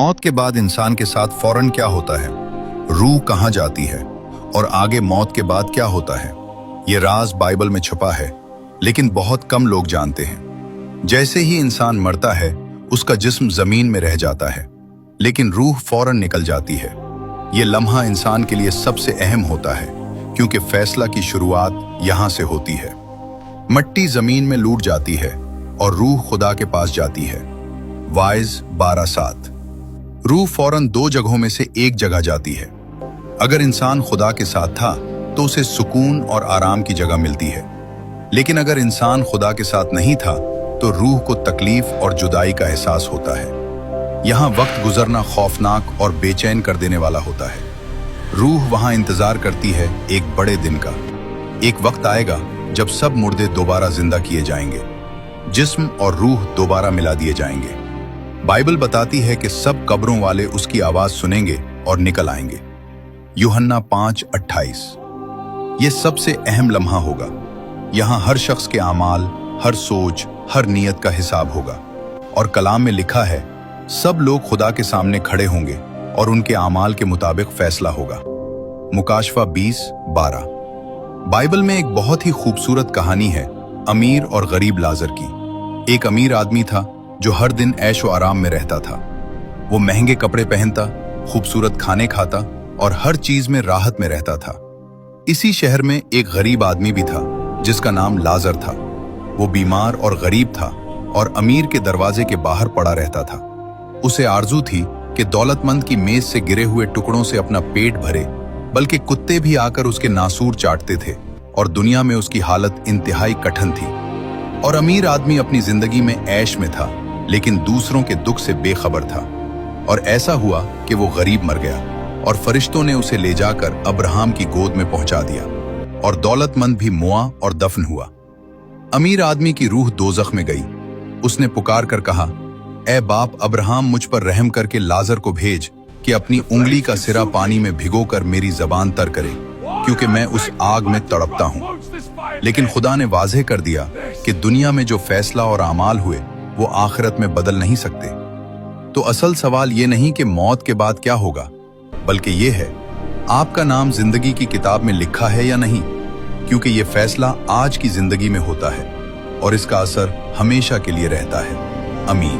मौत के बाद इंसान के साथ फौरन क्या होता है, रूह कहाँ जाती है और आगे मौत के बाद क्या होता है, ये राज बाइबल में छुपा है, लेकिन बहुत कम लोग जानते हैं। जैसे ही इंसान मरता है उसका जिस्म जमीन में रह जाता है, लेकिन रूह फौरन निकल जाती है। ये लम्हा इंसान के लिए सबसे अहम होता है, क्योंकि फैसला की शुरुआत यहाँ से होती है। मट्टी जमीन में लूट जाती है और रूह खुदा के पास जाती है। वाइज 12:7। रूह फौरन दो जगहों में से एक जगह जाती है। अगर इंसान खुदा के साथ था तो उसे सुकून और आराम की जगह मिलती है, लेकिन अगर इंसान खुदा के साथ नहीं था तो रूह को तकलीफ और जुदाई का एहसास होता है। यहाँ वक्त गुजरना खौफनाक और बेचैन कर देने वाला होता है। रूह वहाँ इंतजार करती है एक बड़े दिन का। एक वक्त आएगा जब सब मुर्दे दोबारा जिंदा किए जाएंगे, जिस्म और रूह दोबारा मिला दिए जाएंगे। बाइबल बताती है कि सब कब्रों वाले उसकी आवाज सुनेंगे और निकल आएंगे। यूहन्ना 5:28। ये सबसे अहम लम्हा होगा। यहाँ हर शख्स के आमाल, हर सोच, हर नियत का हिसाब होगा। और कलाम में लिखा है, सब लोग खुदा के सामने खड़े होंगे और उनके आमाल के मुताबिक फैसला होगा। मुकाशवा 20:12। बाइबल में एक बहुत ही खूबसूरत कहानी है अमीर और गरीब लाजर की। एक अमीर आदमी था जो हर दिन ऐश व आराम में रहता था। वो महंगे कपड़े पहनता, खूबसूरत खाने खाता और हर चीज में राहत में रहता था। इसी शहर में एक गरीब आदमी भी था जिसका नाम लाजर था। वो बीमार और गरीब था और अमीर के दरवाजे के बाहर पड़ा रहता था। उसे आरजू थी कि दौलतमंद की मेज से गिरे हुए टुकड़ों से अपना पेट भरे, बल्कि कुत्ते भी आकर उसके नासूर चाटते थे और दुनिया में उसकी हालत इंतहाई कठिन थी। और अमीर आदमी अपनी जिंदगी में ऐश में था, लेकिन दूसरों के दुख से बेखबर था। और ऐसा हुआ कि वो गरीब मर गया और फरिश्तों ने उसे ले जाकर अब्राहम की गोद में पहुंचा दिया और दौलतमंद भी मुआ और दफन हुआ। अमीर आदमी की रूह दोजख में गई। उसने पुकार कर कहा, ए बाप अब्राहम, मुझ पर रहम करके लाजर को भेज कि अपनी उंगली का सिरा पानी में भिगोकर मेरी जबान तर करे, क्योंकि मैं उस आग में तड़पता हूं। लेकिन खुदा ने वाज़ेह कर दिया कि दुनिया में जो फैसला और आमाल हुए वो आखिरत में बदल नहीं सकते। तो असल सवाल ये नहीं कि मौत के बाद क्या होगा, बल्कि ये है, आपका नाम जिंदगी की किताब में लिखा है या नहीं, क्योंकि ये फैसला आज की जिंदगी में होता है और इसका असर हमेशा के लिए रहता है। आमीन।